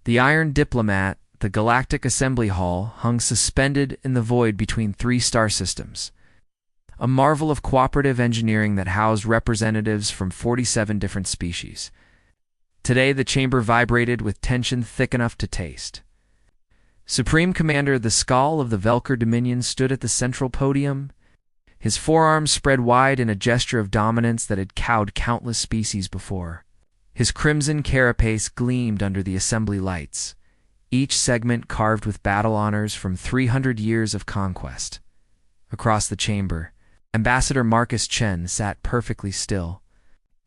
The Iron Diplomat, the Galactic Assembly Hall, hung suspended in the void between three star systems, a marvel of cooperative engineering that housed representatives from 47 different species. Today, the chamber vibrated with tension thick enough to taste. Supreme Commander the Skull of the Velker Dominion stood at the central podium, his forearms spread wide in a gesture of dominance that had cowed countless species before. His crimson carapace gleamed under the assembly lights, each segment carved with battle honors from 300 years of conquest. Across the chamber, Ambassador Marcus Chen sat perfectly still.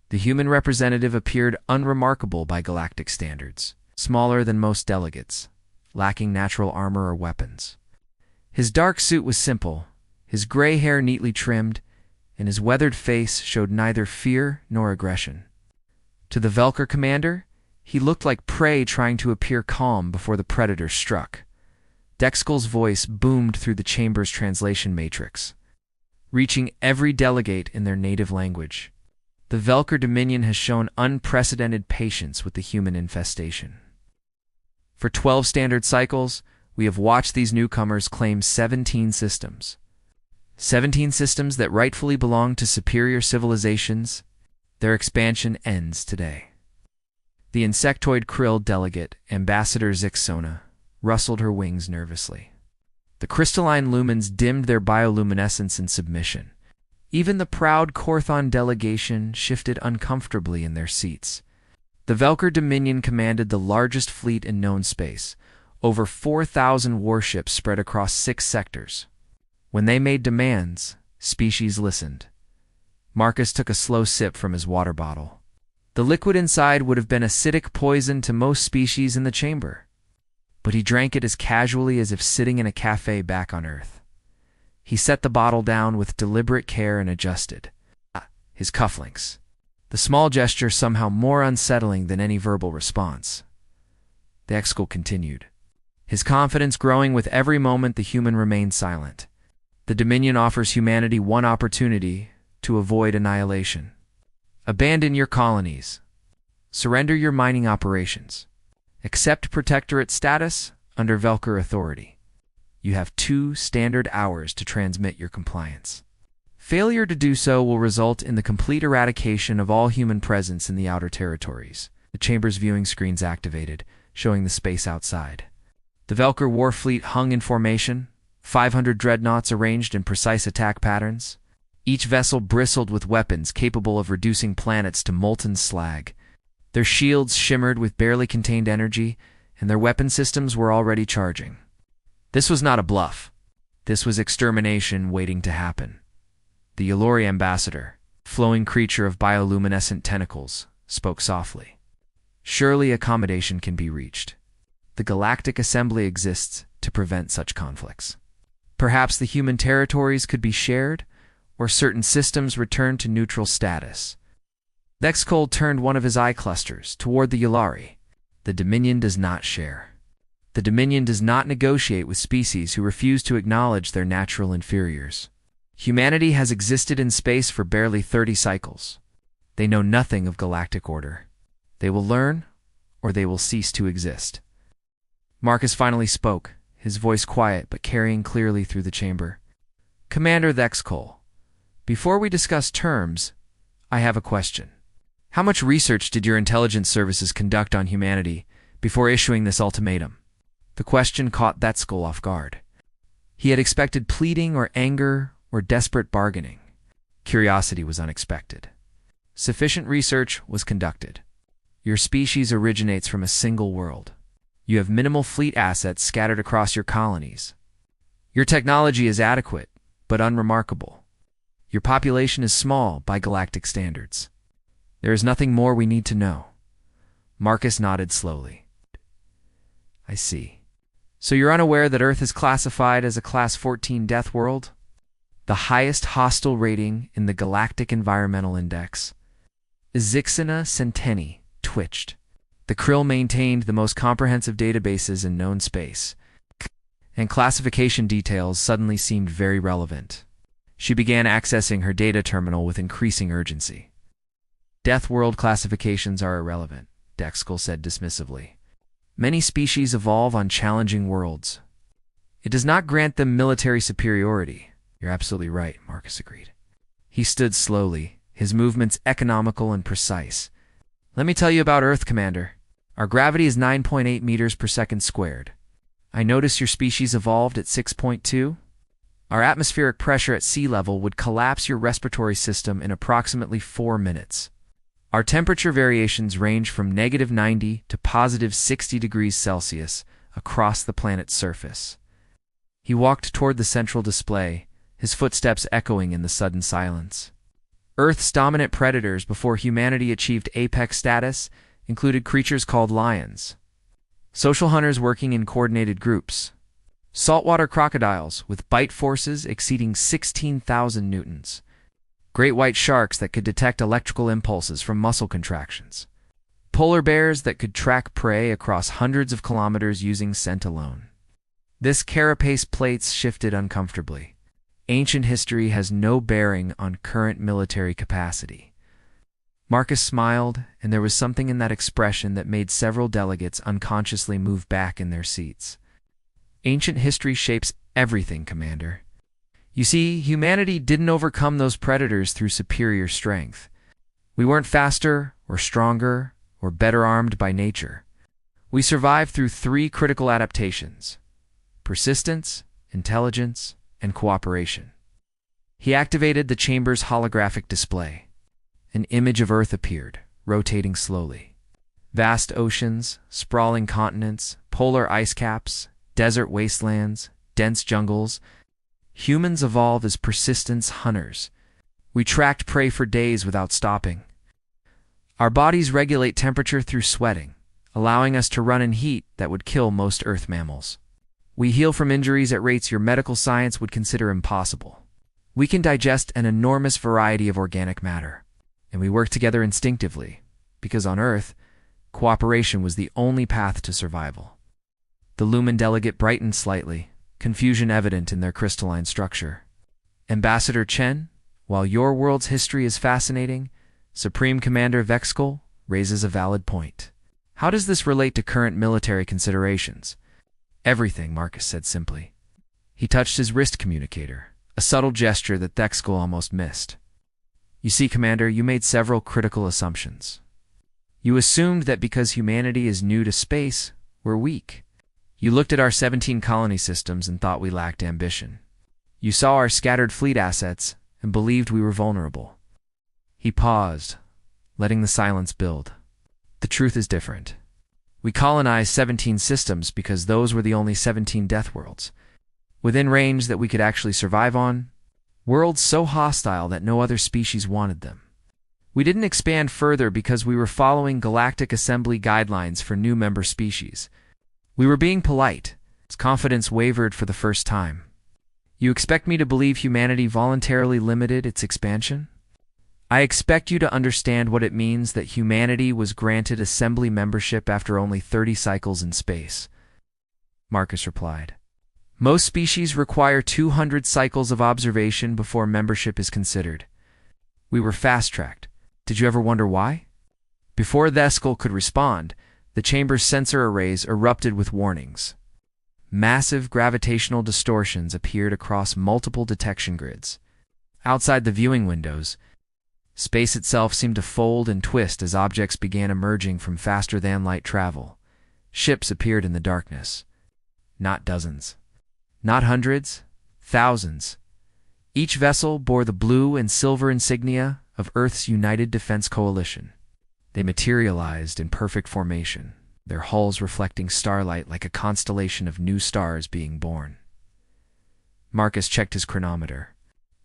The human representative appeared unremarkable by galactic standards, smaller than most delegates, lacking natural armor or weapons. His dark suit was simple, his gray hair neatly trimmed, and his weathered face showed neither fear nor aggression. To the Velker commander, he looked like prey trying to appear calm before the predator struck. Dexkol's voice boomed through the chamber's translation matrix, reaching every delegate in their native language. The Velker Dominion has shown unprecedented patience with the human infestation. For 12 standard cycles, we have watched these newcomers claim 17 systems. 17 systems that rightfully belong to superior civilizations. Their expansion ends today. The insectoid krill delegate, Ambassador Zixona, rustled her wings nervously. The crystalline lumens dimmed their bioluminescence in submission. Even the proud Korthon delegation shifted uncomfortably in their seats. The Velker Dominion commanded the largest fleet in known space, over 4,000 warships spread across 6 sectors. When they made demands, species listened. Marcus took a slow sip from his water bottle. The liquid inside would have been acidic poison to most species in the chamber, but he drank it as casually as if sitting in a cafe back on Earth. He set the bottle down with deliberate care and adjusted his cufflinks, the small gesture somehow more unsettling than any verbal response. The Excal continued, his confidence growing with every moment the human remained silent. The Dominion offers humanity one opportunity to avoid annihilation. Abandon your colonies. Surrender your mining operations. Accept protectorate status under Velker authority. You have 2 standard hours to transmit your compliance. Failure to do so will result in the complete eradication of all human presence in the outer territories. The chamber's viewing screens activated, showing the space outside. The Velker war fleet hung in formation, 500 dreadnoughts arranged in precise attack patterns. Each vessel bristled with weapons capable of reducing planets to molten slag. Their shields shimmered with barely contained energy, and their weapon systems were already charging. This was not a bluff. This was extermination waiting to happen. The Yolori ambassador, flowing creature of bioluminescent tentacles, spoke softly. Surely accommodation can be reached. The Galactic Assembly exists to prevent such conflicts. Perhaps the human territories could be shared, or certain systems returned to neutral status. Dexkol turned one of his eye clusters toward the Yolari. The Dominion does not share. The Dominion does not negotiate with species who refuse to acknowledge their natural inferiors. Humanity has existed in space for barely 30 cycles. They know nothing of galactic order. They will learn, or they will cease to exist. Marcus finally spoke, his voice quiet but carrying clearly through the chamber. Commander Dexkol, before we discuss terms, I have a question. How much research did your intelligence services conduct on humanity before issuing this ultimatum? The question caught Dexkol off guard. He had expected pleading or anger or desperate bargaining. Curiosity was unexpected. Sufficient research was conducted. Your species originates from a single world. You have minimal fleet assets scattered across your colonies. Your technology is adequate, but unremarkable. Your population is small by galactic standards. There is nothing more we need to know. Marcus nodded slowly. I see. So you're unaware that Earth is classified as a Class 14 death world? The highest hostile rating in the Galactic Environmental Index. Zixina Centeni twitched. The Krill maintained the most comprehensive databases in known space, and classification details suddenly seemed very relevant. She began accessing her data terminal with increasing urgency. Death world classifications are irrelevant, Dexkol said dismissively. Many species evolve on challenging worlds. It does not grant them military superiority. You're absolutely right, Marcus agreed. He stood slowly, his movements economical and precise. Let me tell you about Earth, Commander. Our gravity is 9.8 meters per second squared. I notice your species evolved at 6.2. Our atmospheric pressure at sea level would collapse your respiratory system in approximately 4 minutes. Our temperature variations range from -90 to +60 degrees Celsius across the planet's surface. He walked toward the central display, his footsteps echoing in the sudden silence. Earth's dominant predators before humanity achieved apex status included creatures called lions, social hunters working in coordinated groups, saltwater crocodiles with bite forces exceeding 16,000 newtons, great white sharks that could detect electrical impulses from muscle contractions, polar bears that could track prey across hundreds of kilometers using scent alone. This carapace plates shifted uncomfortably. Ancient history has no bearing on current military capacity. Marcus smiled, and there was something in that expression that made several delegates unconsciously move back in their seats. Ancient history shapes everything, Commander. You see, humanity didn't overcome those predators through superior strength. We weren't faster, or stronger, or better armed by nature. We survived through 3 critical adaptations: persistence, intelligence, and cooperation. He activated the chamber's holographic display. An image of Earth appeared, rotating slowly. Vast oceans, sprawling continents, polar ice caps, desert wastelands, dense jungles. Humans evolve as persistence hunters. We tracked prey for days without stopping. Our bodies regulate temperature through sweating, allowing us to run in heat that would kill most Earth mammals. We heal from injuries at rates your medical science would consider impossible. We can digest an enormous variety of organic matter, and we work together instinctively, because on Earth, cooperation was the only path to survival. The Lumen delegate brightened slightly, confusion evident in their crystalline structure. Ambassador Chen, while your world's history is fascinating, Supreme Commander Vexkul raises a valid point. How does this relate to current military considerations? Everything, Marcus said simply. He touched his wrist communicator, a subtle gesture that Vexkul almost missed. You see, Commander, you made several critical assumptions. You assumed that because humanity is new to space, we're weak. You looked at our 17 colony systems and thought we lacked ambition. You saw our scattered fleet assets and believed we were vulnerable. He paused, letting the silence build. The truth is different. We colonized 17 systems because those were the only 17 death worlds, within range that we could actually survive on, worlds so hostile that no other species wanted them. We didn't expand further because we were following Galactic Assembly guidelines for new member species. We were being polite. His confidence wavered for the first time. You expect me to believe humanity voluntarily limited its expansion? I expect you to understand what it means that humanity was granted Assembly membership after only 30 cycles in space. Marcus replied. Most species require 200 cycles of observation before membership is considered. We were fast-tracked. Did you ever wonder why? Before Vexkul could respond, the chamber's sensor arrays erupted with warnings. Massive gravitational distortions appeared across multiple detection grids. Outside the viewing windows, space itself seemed to fold and twist as objects began emerging from faster-than-light travel. Ships appeared in the darkness. Not dozens. Not hundreds. Thousands. Each vessel bore the blue and silver insignia of Earth's United Defense Coalition. They materialized in perfect formation, their hulls reflecting starlight like a constellation of new stars being born. Marcus checked his chronometer.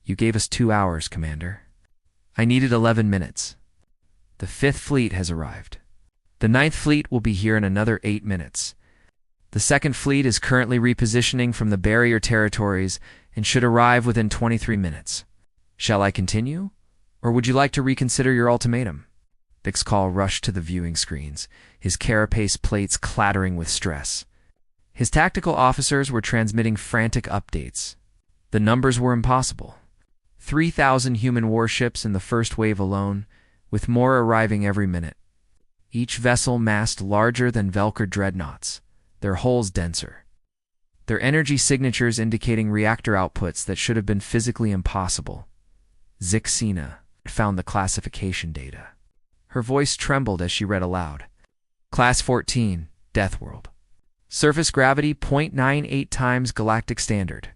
You gave us 2 hours, Commander. I needed 11 minutes. The 5th Fleet has arrived. The 9th Fleet will be here in another 8 minutes. The 2nd Fleet is currently repositioning from the barrier territories and should arrive within 23 minutes. Shall I continue? Or would you like to reconsider your ultimatum? Vexkul rushed to the viewing screens, his carapace plates clattering with stress. His tactical officers were transmitting frantic updates. The numbers were impossible. 3,000 human warships in the first wave alone, with more arriving every minute. each vessel massed larger than Velker dreadnoughts, their hulls denser. Their energy signatures indicating reactor outputs that should have been physically impossible. Zixina found the classification data. Her voice trembled as she read aloud. Class 14, Deathworld. Surface gravity 0.98 times galactic standard.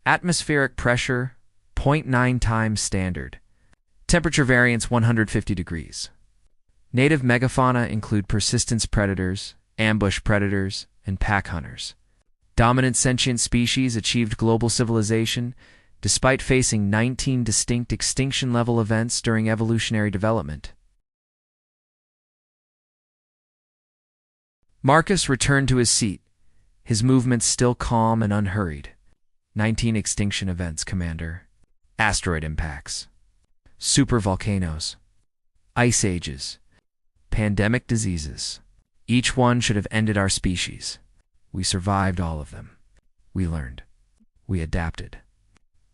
Atmospheric pressure 0.9 times standard. Temperature variance 150 degrees. Native megafauna include persistence predators, ambush predators, and pack hunters. Dominant sentient species achieved global civilization despite facing 19 distinct extinction-level events during evolutionary development. Marcus returned to his seat, his movements still calm and unhurried. 19 extinction events, Commander. Asteroid impacts. Supervolcanoes. Ice ages. Pandemic diseases. Each one should have ended our species. We survived all of them. We learned. We adapted.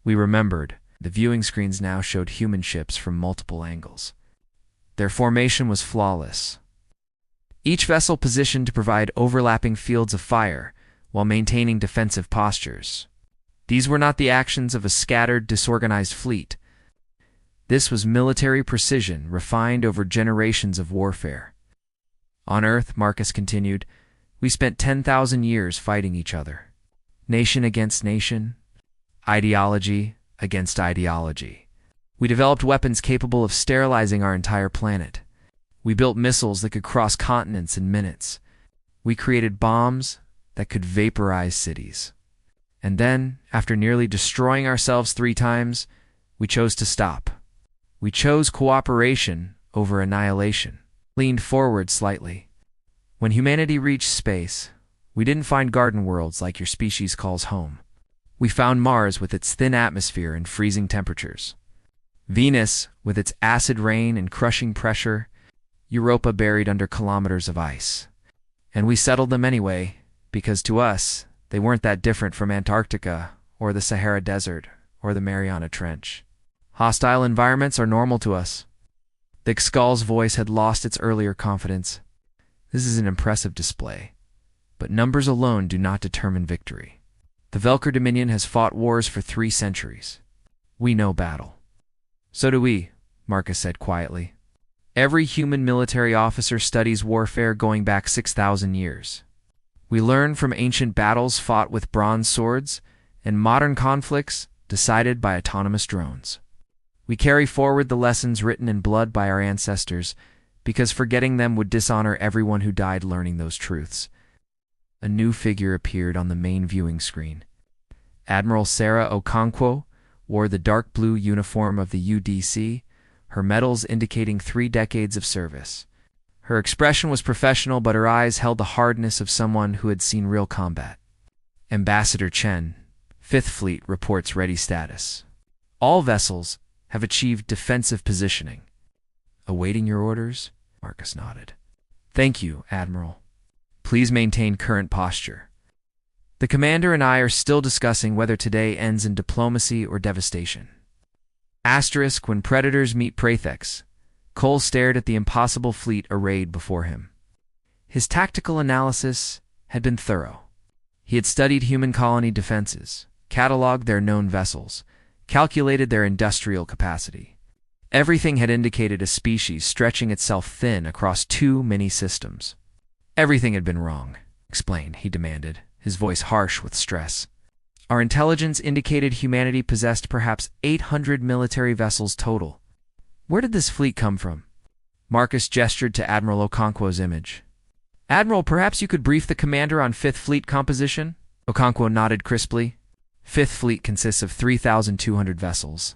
We remembered. The viewing screens now showed human ships from multiple angles. Their formation was flawless. Each vessel positioned to provide overlapping fields of fire while maintaining defensive postures. These were not the actions of a scattered, disorganized fleet. This was military precision refined over generations of warfare. On Earth, Marcus continued, we spent 10,000 years fighting each other. Nation against nation, ideology against ideology. We developed weapons capable of sterilizing our entire planet. We built missiles that could cross continents in minutes. We created bombs that could vaporize cities. And then, after nearly destroying ourselves 3 times, we chose to stop. We chose cooperation over annihilation. Leaned forward slightly. When humanity reached space, we didn't find garden worlds like your species calls home. We found Mars with its thin atmosphere and freezing temperatures. Venus with its acid rain and crushing pressure. Europa buried under kilometers of ice. And we settled them anyway, because to us, they weren't that different from Antarctica, or the Sahara Desert, or the Mariana Trench. Hostile environments are normal to us. The Xkal's voice had lost its earlier confidence. This is an impressive display, but numbers alone do not determine victory. The Velker Dominion has fought wars for 3 centuries. We know battle. So do we, Marcus said quietly. Every human military officer studies warfare going back 6,000 years. We learn from ancient battles fought with bronze swords and modern conflicts decided by autonomous drones. We carry forward the lessons written in blood by our ancestors because forgetting them would dishonor everyone who died learning those truths. A new figure appeared on the main viewing screen. Admiral Sarah Okonkwo wore the dark blue uniform of the UDC, her medals indicating 3 decades of service. Her expression was professional, but her eyes held the hardness of someone who had seen real combat. Ambassador Chen, 5th Fleet, reports ready status. All vessels have achieved defensive positioning. Awaiting your orders? Marcus nodded. Thank you, Admiral. Please maintain current posture. The commander and I are still discussing whether today ends in diplomacy or devastation. Asterisk, when predators meet Praethex, Cole stared at the impossible fleet arrayed before him. His tactical analysis had been thorough. He had studied human colony defenses, cataloged their known vessels, calculated their industrial capacity. Everything had indicated a species stretching itself thin across 2 mini-systems. Everything had been wrong. Explain, he demanded, his voice harsh with stress. Our intelligence indicated humanity possessed perhaps 800 military vessels total. Where did this fleet come from? Marcus gestured to Admiral Okonkwo's image. Admiral, perhaps you could brief the commander on 5th Fleet composition? Okonkwo nodded crisply. 5th Fleet consists of 3,200 vessels.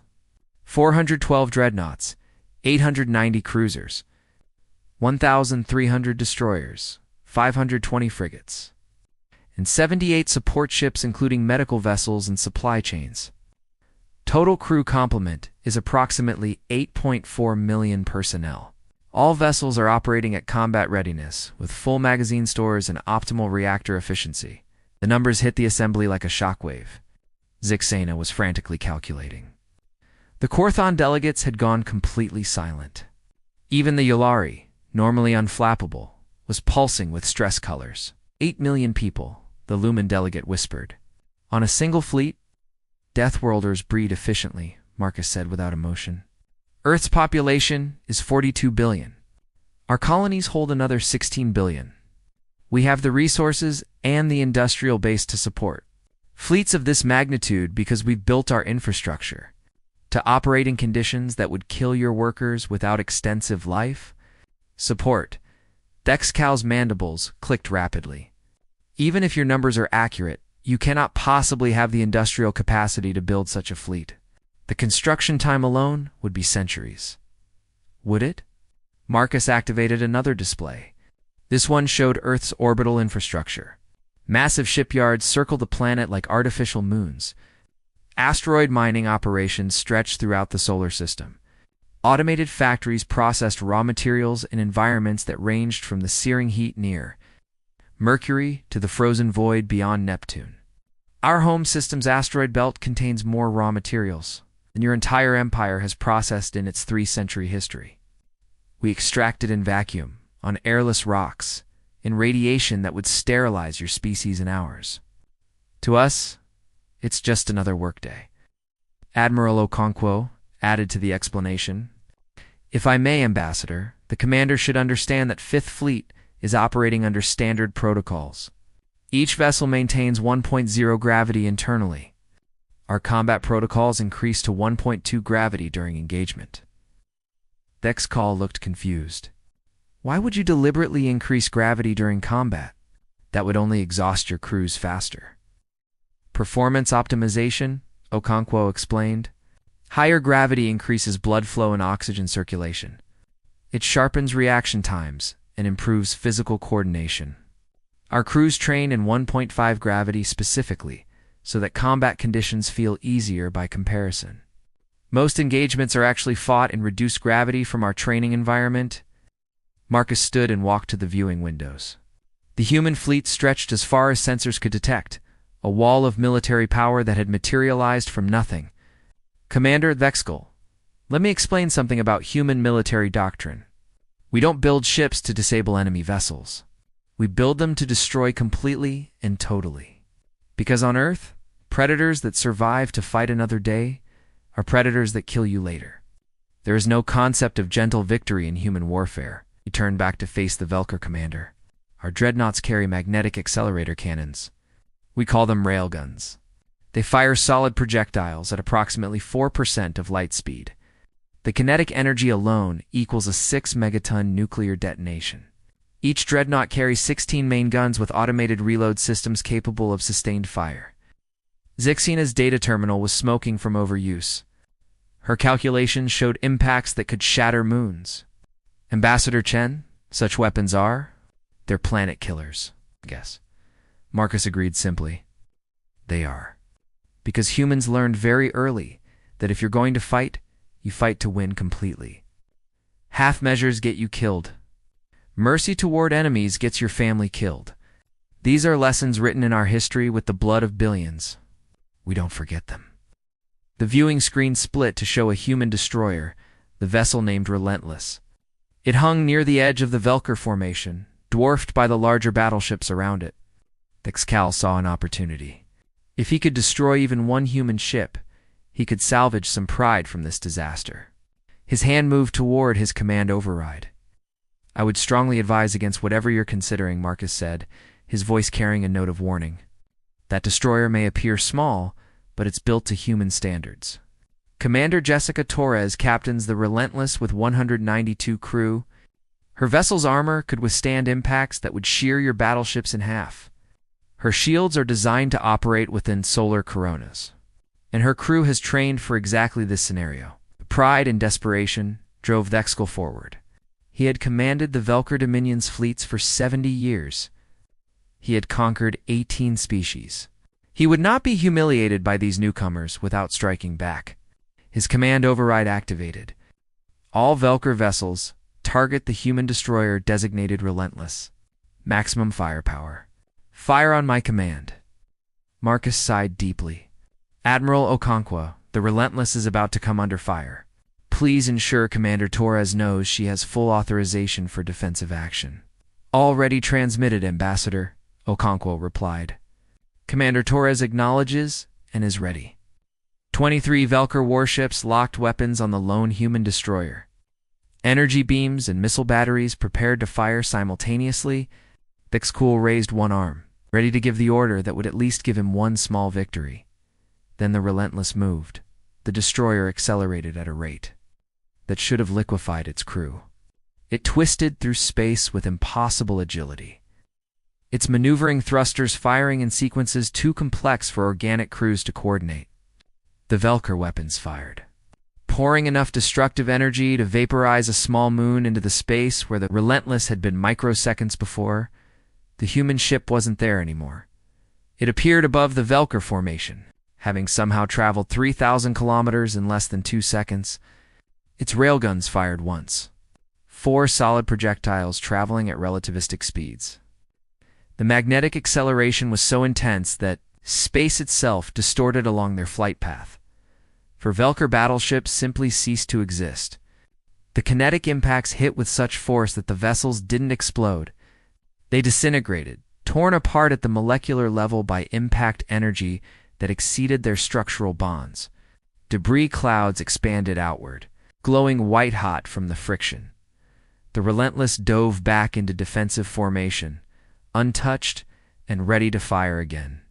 412 dreadnoughts, 890 cruisers, 1,300 destroyers, 520 frigates, and 78 support ships including medical vessels and supply chains. Total crew complement is approximately 8.4 million personnel. All vessels are operating at combat readiness, with full magazine stores and optimal reactor efficiency. The numbers hit the assembly like a shockwave. Zixena was frantically calculating. The Korthon delegates had gone completely silent. Even the Yulari, normally unflappable, was pulsing with stress colors. 8 million people, the Lumen delegate whispered. On a single fleet? Deathworlders breed efficiently, Marcus said without emotion. Earth's population is 42 billion. Our colonies hold another 16 billion. We have the resources and the industrial base to support fleets of this magnitude because we've built our infrastructure to operate in conditions that would kill your workers without extensive life support. Dexcal's mandibles clicked rapidly. Even if your numbers are accurate, you cannot possibly have the industrial capacity to build such a fleet. The construction time alone would be centuries. Would it? Marcus activated another display. This one showed Earth's orbital infrastructure. Massive shipyards circled the planet like artificial moons. Asteroid mining operations stretched throughout the solar system. Automated factories processed raw materials in environments that ranged from the searing heat near Mercury to the frozen void beyond Neptune. Our home system's asteroid belt contains more raw materials than your entire empire has processed in its 3-century history. We extracted in vacuum, on airless rocks, in radiation that would sterilize your species in hours. To us, it's just another workday. Admiral Okonkwo added to the explanation. If I may, Ambassador, the commander should understand that Fifth Fleet is operating under standard protocols. Each vessel maintains 1.0 gravity internally. Our combat protocols increase to 1.2 gravity during engagement. Dexcal looked confused. Why would you deliberately increase gravity during combat? That would only exhaust your crews faster. Performance optimization, Okonkwo explained. Higher gravity increases blood flow and oxygen circulation. It sharpens reaction times and improves physical coordination. Our crews train in 1.5 gravity specifically, so that combat conditions feel easier by comparison. Most engagements are actually fought in reduced gravity from our training environment. Marcus stood and walked to the viewing windows. The human fleet stretched as far as sensors could detect, a wall of military power that had materialized from nothing. Commander Dexcal, let me explain something about human military doctrine. We don't build ships to disable enemy vessels. We build them to destroy completely and totally. Because on Earth, predators that survive to fight another day are predators that kill you later. There is no concept of gentle victory in human warfare. He turned back to face the Velker commander. Our dreadnoughts carry magnetic accelerator cannons. We call them railguns. They fire solid projectiles at approximately 4% of light speed. The kinetic energy alone equals a 6-megaton nuclear detonation. Each dreadnought carries 16 main guns with automated reload systems capable of sustained fire. Zixina's data terminal was smoking from overuse. Her calculations showed impacts that could shatter moons. Ambassador Chen, such weapons are? They're planet killers, I guess. Marcus agreed simply. They are. Because humans learned very early that if you're going to fight, you fight to win completely. Half measures get you killed. Mercy toward enemies gets your family killed. These are lessons written in our history with the blood of billions. We don't forget them. The viewing screen split to show a human destroyer, the vessel named Relentless. It hung near the edge of the Velker formation, dwarfed by the larger battleships around it. Dexcal saw an opportunity. If he could destroy even one human ship, he could salvage some pride from this disaster. His hand moved toward his command override. I would strongly advise against whatever you're considering, Marcus said, his voice carrying a note of warning. That destroyer may appear small, but it's built to human standards. Commander Jessica Torres captains the Relentless with 192 crew. Her vessel's armor could withstand impacts that would shear your battleships in half. Her shields are designed to operate within solar coronas. And her crew has trained for exactly this scenario. Pride and desperation drove Dexcal forward. He had commanded the Velker Dominion's fleets for 70 years. He had conquered 18 species. He would not be humiliated by these newcomers without striking back. His command override activated. All Velker vessels target the human destroyer designated Relentless. Maximum firepower. Fire on my command. Marcus sighed deeply. Admiral Okonkwo, the Relentless is about to come under fire. Please ensure Commander Torres knows she has full authorization for defensive action. Already transmitted, Ambassador, Okonkwo replied. Commander Torres acknowledges and is ready. 23 Velker warships locked weapons on the lone human destroyer. Energy beams and missile batteries prepared to fire simultaneously. Thixcool raised one arm, ready to give the order that would at least give him one small victory. Then the Relentless moved. The destroyer accelerated at a rate that should have liquefied its crew. It twisted through space with impossible agility, its maneuvering thrusters firing in sequences too complex for organic crews to coordinate. The Velker weapons fired, pouring enough destructive energy to vaporize a small moon into the space where the Relentless had been microseconds before. The human ship wasn't there anymore. It appeared above the Velker formation, having somehow traveled 3,000 kilometers in less than 2 seconds. Its railguns fired once. 4 solid projectiles traveling at relativistic speeds. The magnetic acceleration was so intense that space itself distorted along their flight path. For Velker battleships simply ceased to exist. The kinetic impacts hit with such force that the vessels didn't explode. They disintegrated, torn apart at the molecular level by impact energy that exceeded their structural bonds. Debris clouds expanded outward, glowing white-hot from the friction. The Relentless dove back into defensive formation, untouched and ready to fire again.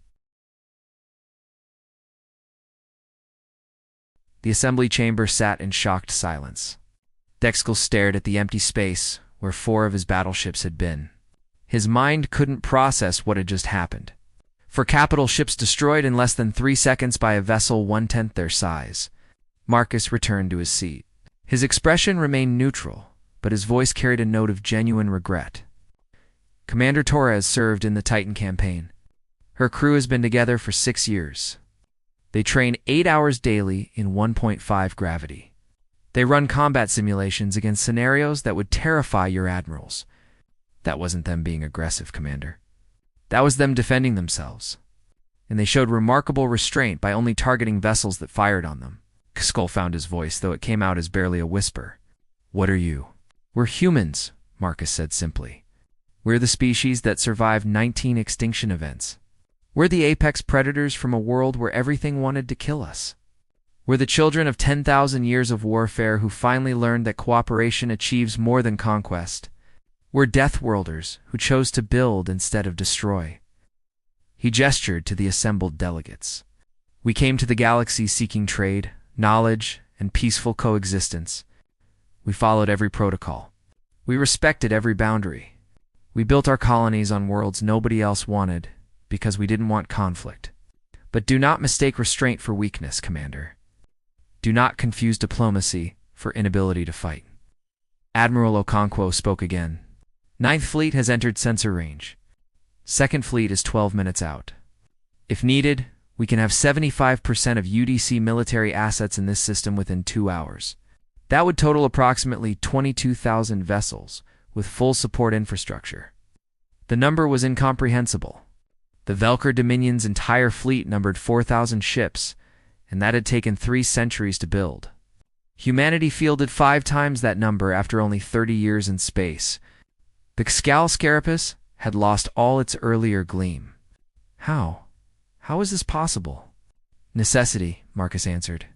The assembly chamber sat in shocked silence. Thixcool stared at the empty space where 4 of his battleships had been. His mind couldn't process what had just happened. For capital ships destroyed in less than 3 seconds by a vessel 1/10 their size. Marcus returned to his seat. His expression remained neutral, but his voice carried a note of genuine regret. Commander Torres served in the Titan campaign. Her crew has been together for 6 years. They train 8 hours daily in 1.5 gravity. They run combat simulations against scenarios that would terrify your admirals. That wasn't them being aggressive, Commander. That was them defending themselves. And they showed remarkable restraint by only targeting vessels that fired on them. Skull found his voice, though it came out as barely a whisper. What are you? We're humans, Marcus said simply. We're the species that survived 19 extinction events. We're the apex predators from a world where everything wanted to kill us. We're the children of 10,000 years of warfare who finally learned that cooperation achieves more than conquest. We're Deathworlders who chose to build instead of destroy. He gestured to the assembled delegates. We came to the galaxy seeking trade, knowledge, and peaceful coexistence. We followed every protocol. We respected every boundary. We built our colonies on worlds nobody else wanted because we didn't want conflict. But do not mistake restraint for weakness, Commander. Do not confuse diplomacy for inability to fight. Admiral Okonkwo spoke again. 9th Fleet has entered sensor range. 2nd Fleet is 12 minutes out. If needed, we can have 75% of UDC military assets in this system within 2 hours. That would total approximately 22,000 vessels with full support infrastructure. The number was incomprehensible. The Velker Dominion's entire fleet numbered 4,000 ships, and that had taken 3 centuries to build. Humanity fielded 5 times that number after only 30 years in space. The Xcal Scarapus had lost all its earlier gleam. How? How is this possible? Necessity, Marcus answered.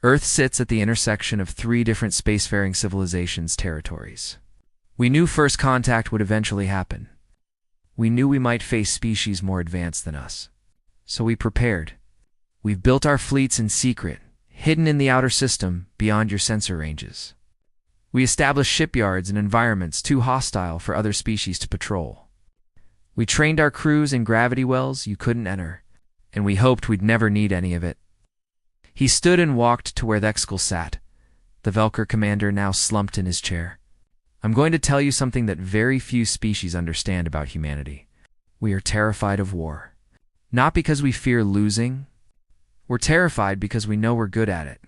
Earth sits at the intersection of 3 different spacefaring civilizations' territories. We knew first contact would eventually happen. We knew we might face species more advanced than us. So we prepared. We've built our fleets in secret, hidden in the outer system beyond your sensor ranges. We established shipyards and environments too hostile for other species to patrol. We trained our crews in gravity wells you couldn't enter, and we hoped we'd never need any of it. He stood and walked to where Thixcool sat. The Velker commander now slumped in his chair. I'm going to tell you something that very few species understand about humanity. We are terrified of war. Not because we fear losing. We're terrified because we know we're good at it.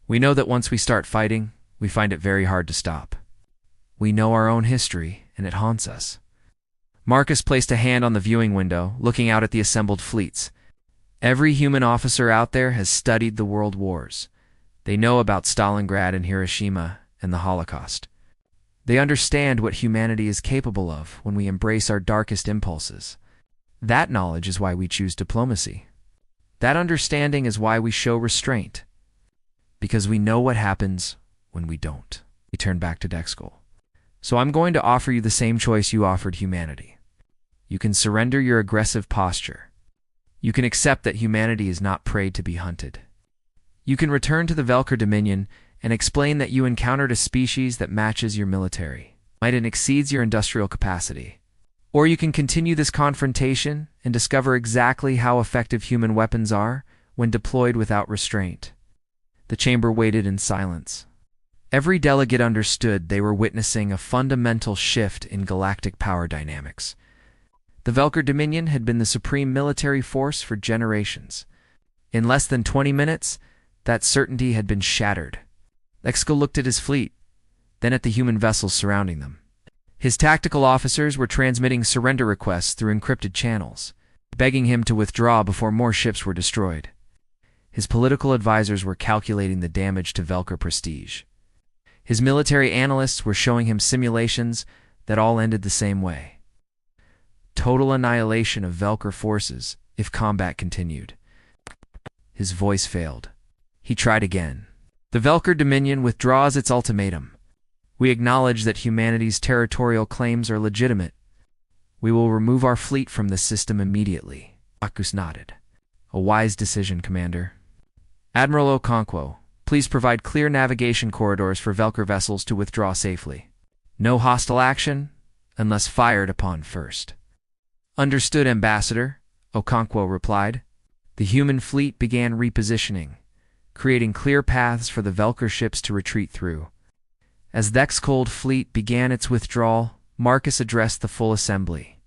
We know that once we start fighting, we find it very hard to stop. We know our own history, and it haunts us. Marcus placed a hand on the viewing window, looking out at the assembled fleets. Every human officer out there has studied the world wars. They know about Stalingrad and Hiroshima and the Holocaust. They understand what humanity is capable of when we embrace our darkest impulses. That knowledge is why we choose diplomacy. That understanding is why we show restraint. Because we know what happens when we don't. He turned back to Dexkull. So I'm going to offer you the same choice you offered humanity. You can surrender your aggressive posture. You can accept that humanity is not prey to be hunted. You can return to the Velker Dominion and explain that you encountered a species that matches your military, might and exceeds your industrial capacity. Or you can continue this confrontation and discover exactly how effective human weapons are when deployed without restraint. The chamber waited in silence. Every delegate understood they were witnessing a fundamental shift in galactic power dynamics. The Velker Dominion had been the supreme military force for generations. In less than 20 minutes, that certainty had been shattered. Dexkull looked at his fleet, then at the human vessels surrounding them. His tactical officers were transmitting surrender requests through encrypted channels, begging him to withdraw before more ships were destroyed. His political advisors were calculating the damage to Velker prestige. His military analysts were showing him simulations that all ended the same way. Total annihilation of Velker forces if combat continued. His voice failed. He tried again. The Velker Dominion withdraws its ultimatum. We acknowledge that humanity's territorial claims are legitimate. We will remove our fleet from the system immediately. Akus nodded. A wise decision, Commander. Admiral Okonkwo, please provide clear navigation corridors for Velker vessels to withdraw safely. No hostile action unless fired upon first. Understood, Ambassador, Okonkwo replied. The human fleet began repositioning, creating clear paths for the Velker ships to retreat through. As Dexkull's fleet began its withdrawal, Marcus addressed the full assembly.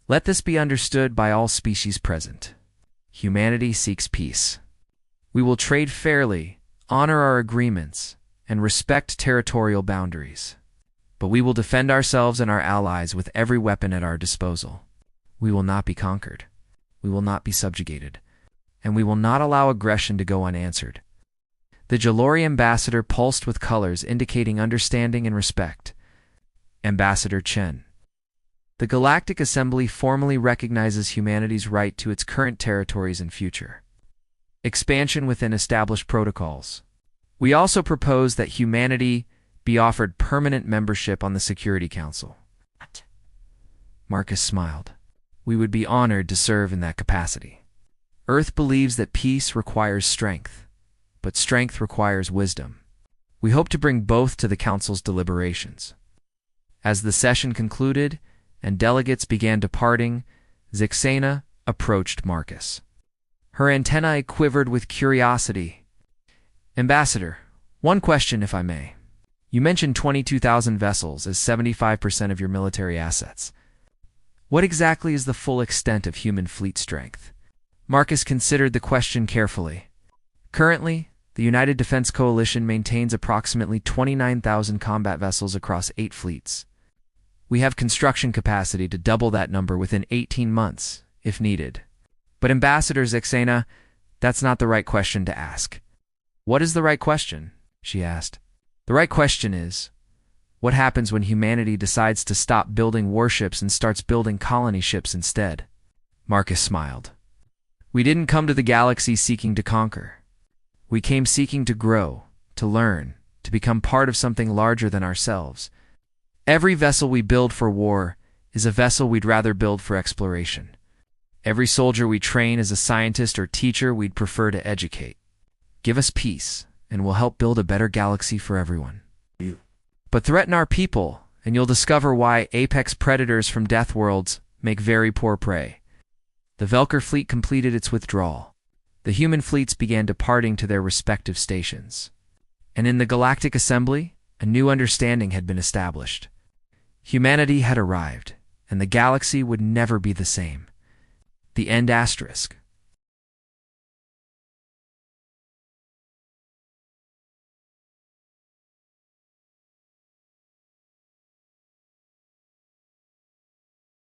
Let this be understood by all species present. Humanity seeks peace. We will trade fairly, honor our agreements, and respect territorial boundaries. But we will defend ourselves and our allies with every weapon at our disposal. We will not be conquered. We will not be subjugated. And we will not allow aggression to go unanswered. The Jalori ambassador pulsed with colors indicating understanding and respect. Ambassador Chen. The Galactic Assembly formally recognizes humanity's right to its current territories and future. Expansion within established protocols. We also propose that humanity be offered permanent membership on the Security Council. Marcus smiled. We would be honored to serve in that capacity. Earth believes that peace requires strength, but strength requires wisdom. We hope to bring both to the Council's deliberations. As the session concluded and delegates began departing, Zixana approached Marcus. Her antennae quivered with curiosity. Ambassador, one question if I may. You mentioned 22,000 vessels as 75% of your military assets. What exactly is the full extent of human fleet strength? Marcus considered the question carefully. Currently, the United Defense Coalition maintains approximately 29,000 combat vessels across 8 fleets. We have construction capacity to double that number within 18 months, if needed. But Ambassador Zixana, that's not the right question to ask. What is the right question? She asked. The right question is, what happens when humanity decides to stop building warships and starts building colony ships instead? Marcus smiled. We didn't come to the galaxy seeking to conquer. We came seeking to grow, to learn, to become part of something larger than ourselves. Every vessel we build for war is a vessel we'd rather build for exploration. Every soldier we train is a scientist or teacher we'd prefer to educate. Give us peace, and we'll help build a better galaxy for everyone. But threaten our people, and you'll discover why apex predators from Deathworlds make very poor prey. The Velker fleet completed its withdrawal. The human fleets began departing to their respective stations. And in the Galactic Assembly, a new understanding had been established. Humanity had arrived, and the galaxy would never be the same. The end asterisk.